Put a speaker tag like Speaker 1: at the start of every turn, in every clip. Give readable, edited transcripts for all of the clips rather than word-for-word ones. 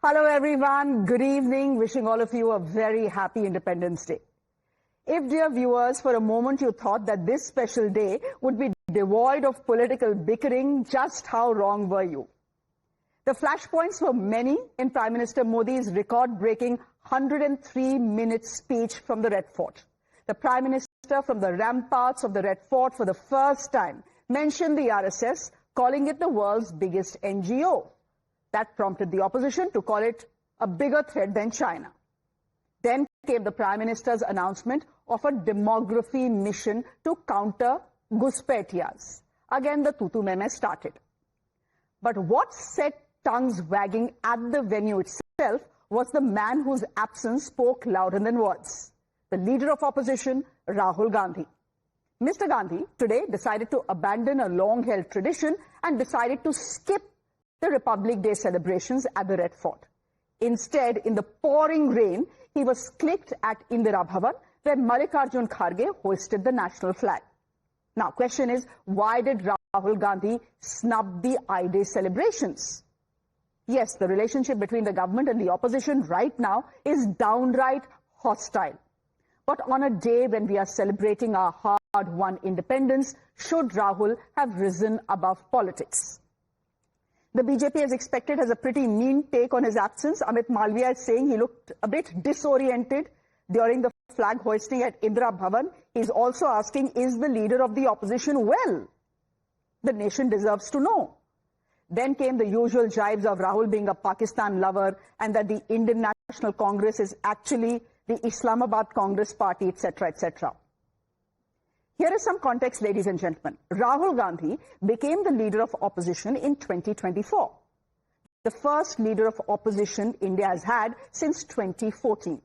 Speaker 1: Hello everyone, good evening, wishing all of you a very happy Independence Day. If, dear viewers, for a moment you thought that this special day would be devoid of political bickering, just how wrong were you? The flashpoints were many in Prime Minister Modi's record-breaking 103-minute speech from the Red Fort. The Prime Minister from the ramparts of the Red Fort for the first time mentioned the RSS, calling it the world's biggest NGO. That prompted the opposition to call it a bigger threat than China. Then came the Prime Minister's announcement of a demography mission to counter Ghuspetias. Again, the tutu meme started. But what set tongues wagging at the venue itself was the man whose absence spoke louder than words, the leader of opposition, Rahul Gandhi. Mr. Gandhi today decided to abandon a long-held tradition and decided to skip the Republic Day celebrations at the Red Fort. Instead, in the pouring rain, he was clicked at Indira Bhavan, where Mallikarjun Kharge hoisted the national flag. Now, question is, why did Rahul Gandhi snub the I-Day celebrations? Yes, the relationship between the government and the opposition right now is downright hostile. But on a day when we are celebrating our hard-won independence, should Rahul have risen above politics? The BJP, as expected, has a pretty mean take on his absence. Amit Malviya is saying he looked a bit disoriented during the flag hoisting at Indira Bhavan. He's also asking, is the leader of the opposition well? The nation deserves to know. Then came the usual jibes of Rahul being a Pakistan lover and that the Indian National Congress is actually the Islamabad Congress Party, etc., etc. Here is some context, ladies and gentlemen. Rahul Gandhi became the leader of opposition in 2024, the first leader of opposition India has had since 2014.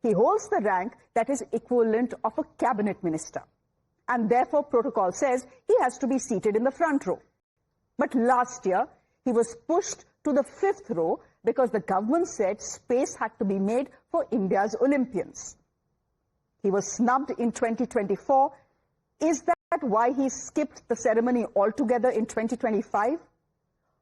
Speaker 1: He holds the rank that is equivalent of a cabinet minister, and therefore protocol says he has to be seated in the front row. But last year, he was pushed to the fifth row because the government said space had to be made for India's Olympians. He was snubbed in 2024. Is that why he skipped the ceremony altogether in 2025?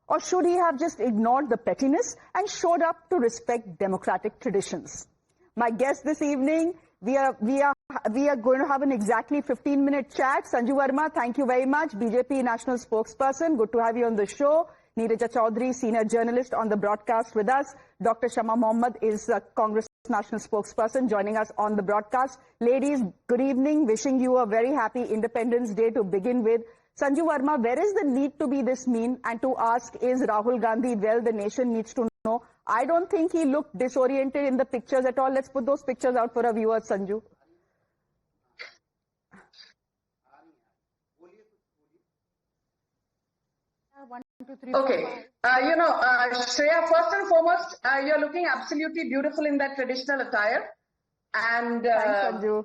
Speaker 1: Or should he have just ignored the pettiness and showed up to respect democratic traditions? My guest this evening, we are going to have an exactly 15-minute chat. Sanju Verma, thank you very much. BJP national spokesperson, good to have you on the show. Neerja Chowdhury, senior journalist on the broadcast with us. Dr. Shama Mohamed is a Congress national spokesperson joining us on the broadcast. Ladies, good evening. Wishing you a very happy Independence Day to begin with. Sanju Verma, where is the need to be this mean and to ask, is Rahul Gandhi well? The nation needs to know. I don't think he looked disoriented in the pictures at all. Let's put those pictures out for our viewers, Sanju.
Speaker 2: Okay. Shreya, first and foremost, you're looking absolutely beautiful in that traditional attire. And,
Speaker 1: thanks, Sanju.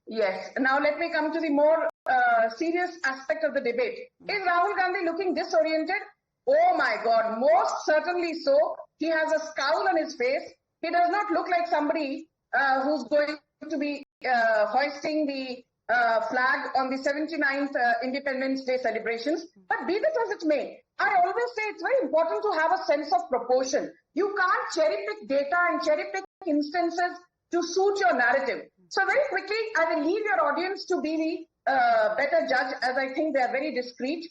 Speaker 2: Yes. Now let me come to the more serious aspect of the debate. Is Rahul Gandhi looking disoriented? Oh my God, most certainly so. He has a scowl on his face. He does not look like somebody who's going to be hoisting the flag on the 79th Independence Day celebrations. But be this as it may, I always say it's very important to have a sense of proportion. You can't cherry pick data and cherry pick instances to suit your narrative. So very quickly, I will leave your audience to be the better judge, as I think they are very discreet.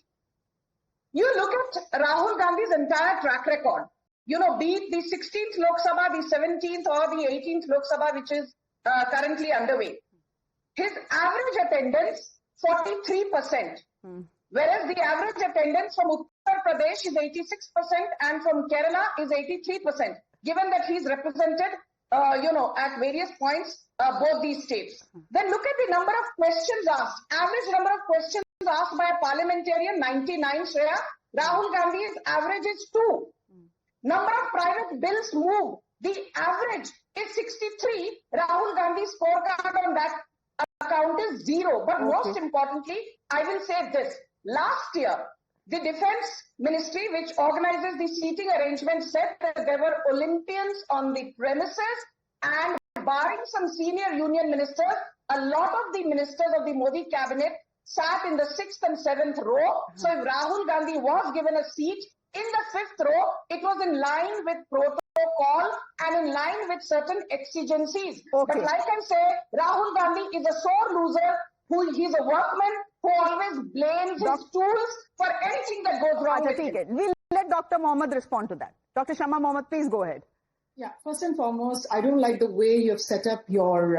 Speaker 2: You look at Rahul Gandhi's entire track record, be it the 16th Lok Sabha, the 17th or the 18th Lok Sabha, which is currently underway. His average attendance, 43%, whereas the average attendance from Uttar Pradesh is 86% and from Kerala is 83%, given that he's represented, at various points, both these states. Then look at the number of questions asked. Average number of questions asked by a parliamentarian, 99, Shreya. Rahul Gandhi's average is 2. Number of private bills moved. The average is 63. Rahul Gandhi's scorecard on that account is 0. But most importantly, I will say this. Last year, the Defense Ministry, which organizes the seating arrangements, said that there were Olympians on the premises, and barring some senior union ministers, a lot of the ministers of the Modi cabinet sat in the 6th and 7th row. So if Rahul Gandhi was given a seat, In the fifth row, it was in line with protocol and in line with certain exigencies.
Speaker 1: Okay.
Speaker 2: But like I say, Rahul Gandhi is a sore loser. He's a workman who always blames his tools for anything that goes wrong with him.
Speaker 1: We'll let Dr. Mohamed respond to that. Dr. Shama Mohamed, please go ahead.
Speaker 3: Yeah, first and foremost, I don't like the way you have set up your,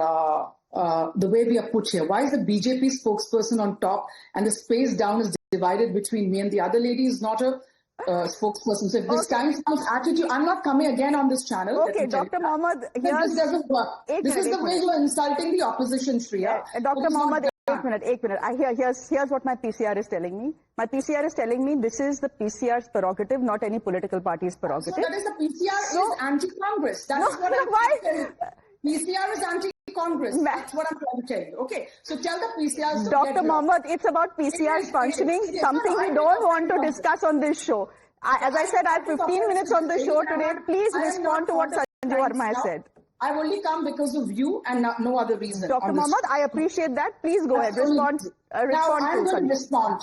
Speaker 3: the way we are put here. Why is the BJP spokesperson on top and the space down is divided between me and the other lady is not a spokesperson? So if this time sounds attitude, I'm not coming again on this channel.
Speaker 1: Okay, Dr. Mohamed,
Speaker 3: this doesn't work. This is the way you're insulting the opposition, Shreya.
Speaker 1: Dr. Mohamed, एक minute. Here's what my PCR is telling me. My PCR is telling me this is the PCR's prerogative, not any political party's prerogative.
Speaker 3: So that is the PCR is anti-Congress. That is what I'm saying. PCR is anti-Congress. That's what I'm trying to tell you. Okay. So tell the PCRs.
Speaker 1: Dr. Mohamed, it's about PCR's functioning, something we don't want to discuss on this show. As I said, I have 15 minutes on the show today. Please respond to what Sanju Verma has said.
Speaker 3: I've only come because of you and no other reason.
Speaker 1: Dr. Mohamed, I appreciate that. Please go ahead. Respond
Speaker 3: now, I'm going
Speaker 1: to
Speaker 3: to respond.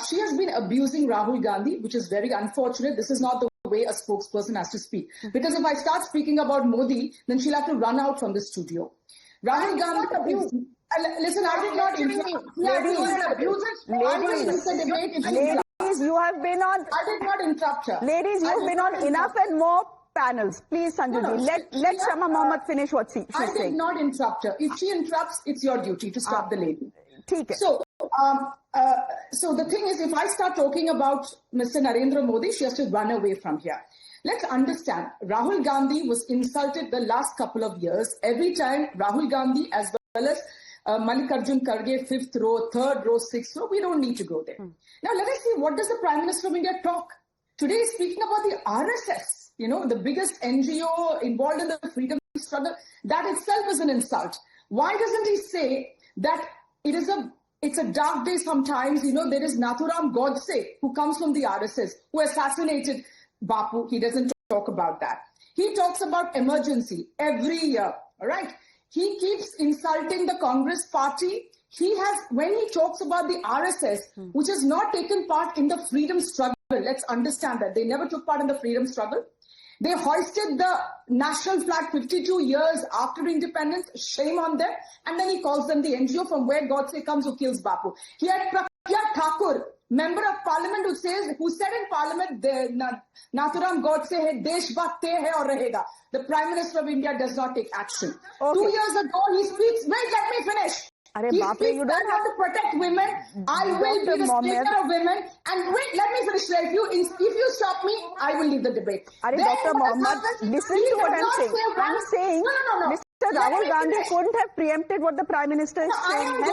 Speaker 3: She has been abusing Rahul Gandhi, which is very unfortunate. This is not the way a spokesperson has to speak. Because if I start speaking about Modi, then she'll have to run out from the studio. Rahul Gandhi... Listen, I did not interrupt.
Speaker 1: Ladies, you have been on...
Speaker 3: I did not interrupt her.
Speaker 1: Ladies, you've been on enough and more panels. Please, Sanju, let Shama Mohamed finish what she's saying.
Speaker 3: I did not interrupt her. If she interrupts, it's your duty to stop the lady. So the thing is, if I start talking about Mr. Narendra Modi, she has to run away from here. Let's understand, Rahul Gandhi was insulted the last couple of years. Every time Rahul Gandhi as well as Mallikarjun Kharge, 5th row, 3rd row, 6th row, we don't need to go there. Now let us see, what does the Prime Minister of India talk? Today he's speaking about the RSS, the biggest NGO involved in the freedom struggle. That itself is an insult. Why doesn't he say that it's a dark day sometimes? There is Nathuram Godse, who comes from the RSS, who assassinated Bapu. He doesn't talk about that. He talks about emergency every year, all right? He keeps insulting the Congress party. When he talks about the RSS, which has not taken part in the freedom struggle, let's understand that. They never took part in the freedom struggle. They hoisted the national flag 52 years after independence. Shame on them. And then he calls them the NGO from where Godse comes who kills Bapu. He had Pragya Thakur, member of parliament, who said in parliament, Nathuram Godse hai, desh bhakte hai aur rahega. The Prime Minister of India does not take action. Okay. 2 years ago, he speaks, wait, let me finish. He speaks, you don't have to protect women. I will be the speaker of women. And wait, let me finish. If you stop me, I will leave the debate.
Speaker 1: Dr. Mohamed, listen to what I'm saying. I'm saying Mr. Rahul Gandhi couldn't have preempted what the Prime Minister is saying.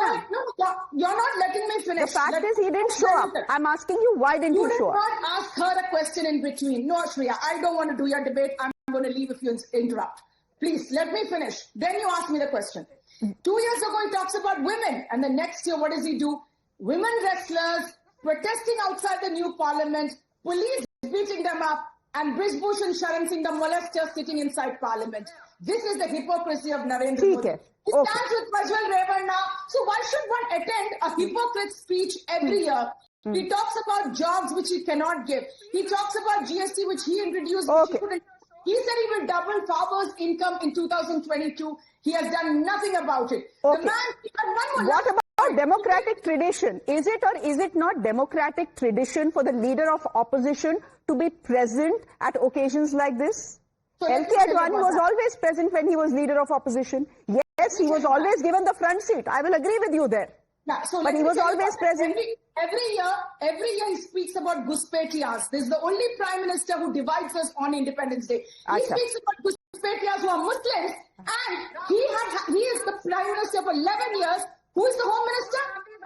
Speaker 3: You're not letting me finish.
Speaker 1: The fact is he didn't show up. I'm asking you, why didn't you show up?
Speaker 3: You did not ask her a question in between. No, Shreya, I don't want to do your debate. I'm going to leave if you interrupt. Please, let me finish. Then you ask me the question. 2 years ago, he talks about women. And the next year, what does he do? Women wrestlers protesting outside the new parliament, police beating them up, and Brijbhush and Sharan Singh, the molesters, sitting inside parliament. This is the hypocrisy of Narendra Modi. He stands with Prajwal Revanna. So why should one attend a hypocrite speech every year? He talks about jobs which he cannot give. He talks about GST which he introduced. He said he will double farmers' income in 2022. He has done nothing about it. The man,
Speaker 1: what about democratic tradition? Is it or is it not democratic tradition for the leader of opposition to be present at occasions like this? So LK Advani was always present when he was leader of opposition. Yes, he was always given the front seat. I will agree with you there. But he was always present.
Speaker 3: Every year he speaks about Guspetiyas. This is the only Prime Minister who divides us on Independence Day. He speaks about Guspetiyas who are Muslims, and he is the Prime Minister for 11 years. Who is the Home Minister?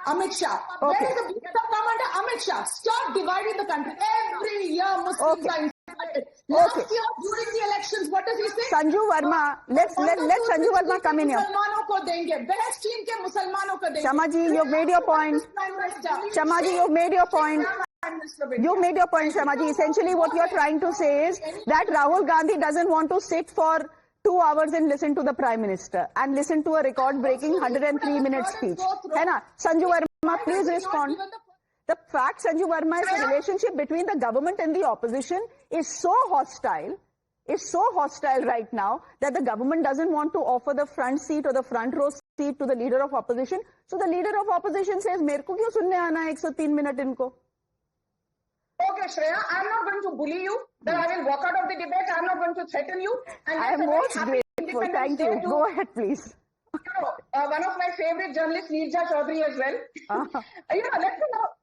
Speaker 3: Amit Shah. Where is the Commander? Amit Shah. Stop dividing the country. Every year Muslims are insulted. Last year during the elections, what does he say?
Speaker 1: Sanju Verma, let Sanju Verma come in here. Shama ji, you've made your point. Shama ji, you've made your point. You've made your point, Shama ji. Essentially what you're trying to say is that Rahul Gandhi doesn't want to sit for 2 hours and listen to the Prime Minister and listen to a record-breaking 103-minute speech. Sanju Verma, please respond. The fact, Sanju Verma, is the relationship between the government and the opposition is so hostile right now that the government doesn't want to offer the front seat or the front row seat to the leader of opposition. So the leader of opposition says, "Mere ko kyun sunne aana hai 103 minute inko?"
Speaker 2: Okay, Shreya, I'm not going to bully you. Then I will walk out of the debate. I'm not going to threaten you. And
Speaker 1: I am most grateful. Thank you. Go ahead, please.
Speaker 2: One of my favorite journalists, Neerja Chowdhury, as well.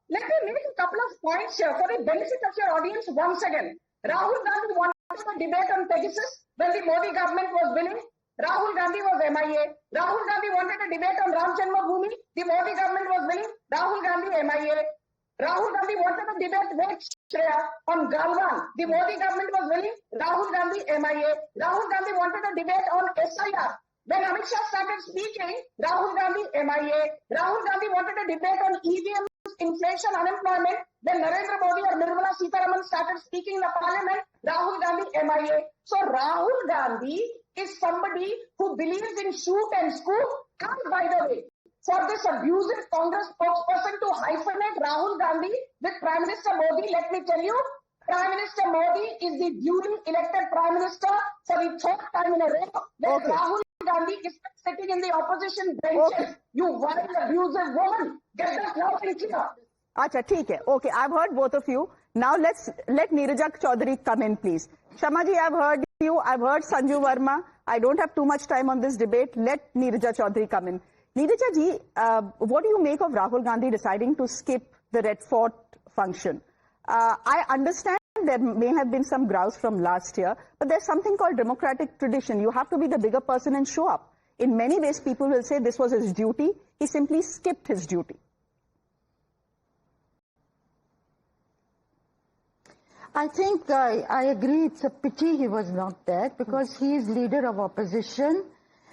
Speaker 2: Let me make a couple of points here for the benefit of your audience once again. Rahul Gandhi wanted a debate on Pegasus when the Modi government was winning. Rahul Gandhi was MIA. Rahul Gandhi wanted a debate on Ram Janmabhoomi. The Modi government was winning. Rahul Gandhi MIA. Rahul Gandhi wanted a debate with Shreya on Galwan. The Modi government was winning. Rahul Gandhi MIA. Rahul Gandhi wanted a debate on SIR. When Amit Shah started speaking, Rahul Gandhi MIA. Rahul Gandhi wanted a debate on EVM, inflation, unemployment. When Narendra Modi or Nirmala Sitharaman started speaking in the parliament, Rahul Gandhi MIA. So Rahul Gandhi is somebody who believes in shoot and scoop. And by the way, for this abusive Congress spokesperson to hyphenate Rahul Gandhi with Prime Minister Modi, let me tell you, Prime Minister Modi is the duly elected Prime Minister for the third time in a row. Where Rahul Gandhi is sitting in the opposition benches. You wild abusive woman. Get that now in clear.
Speaker 1: Acha, theek hai. Okay, I've heard both of you. Now let Neerja Chowdhury come in, please. Shama ji, I've heard you. I've heard Sanju Verma. I don't have too much time on this debate. Let Neerja Chowdhury come in. Neerja ji, what do you make of Rahul Gandhi deciding to skip the Red Fort function? I understand there may have been some grouse from last year, but there's something called democratic tradition. You have to be the bigger person and show up. In many ways, people will say this was his duty. He simply skipped his duty.
Speaker 4: I think I agree. It's a pity he was not there because he is leader of opposition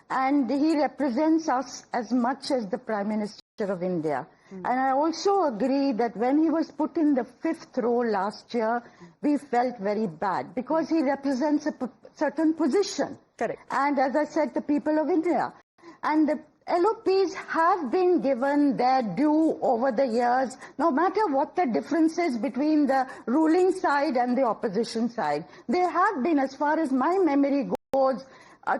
Speaker 4: and he represents us as much as the Prime Minister of India. And I also agree that when he was put in the fifth row last year, we felt very bad because he represents a certain position.
Speaker 1: Correct.
Speaker 4: And as I said, the people of India. And the LoPs have been given their due over the years, no matter what the difference is between the ruling side and the opposition side. They have been, as far as my memory goes,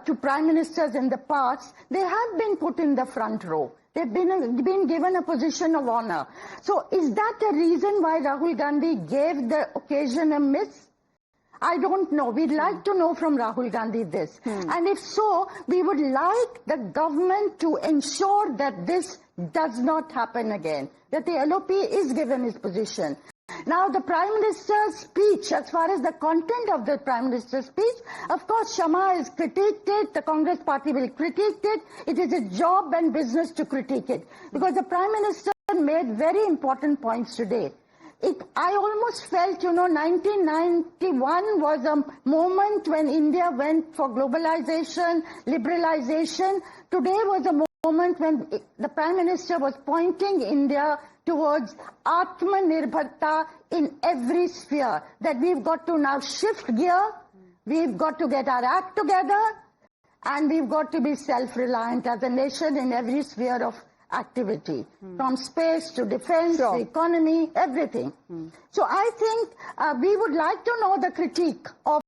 Speaker 4: to prime ministers in the past, they have been put in the front row. They've been given a position of honor. So is that the reason why Rahul Gandhi gave the occasion a miss? I don't know. We'd like to know from Rahul Gandhi this. And if so, we would like the government to ensure that this does not happen again, that the LoP is given his position. Now, the Prime Minister's speech, as far as the content of the Prime Minister's speech, of course, Shama has critiqued it, the Congress party will critique it. It is a job and business to critique it. Because the Prime Minister made very important points today. I almost felt, 1991 was a moment when India went for globalization, liberalization. Today was a moment when the Prime Minister was pointing India towards Atmanirbharta in every sphere. That we've got to now shift gear, we've got to get our act together, and we've got to be self-reliant as a nation in every sphere of activity, from space to defense, the economy, everything. So I think we would like to know the critique of,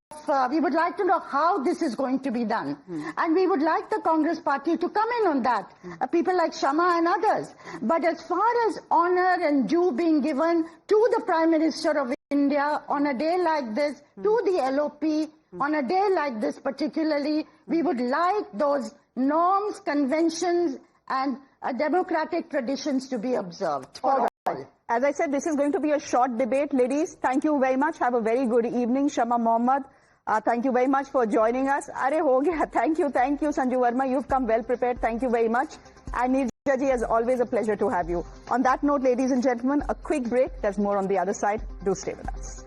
Speaker 4: we would like to know how this is going to be done. And we would like the Congress party to come in on that, people like Shama and others. But as far as honor and due being given to the Prime Minister of India on a day like this, to the LoP, on a day like this particularly, we would like those norms, conventions, and democratic traditions to be observed.
Speaker 1: All right. As I said, this is going to be a short debate. Ladies, thank you very much. Have a very good evening. Shama Mohamed, thank you very much for joining us. Arey ho gaya. Thank you, Sanju Verma. You've come well prepared. Thank you very much. And Neerja ji, as always, a pleasure to have you. On that note, ladies and gentlemen, a quick break. There's more on the other side. Do stay with us.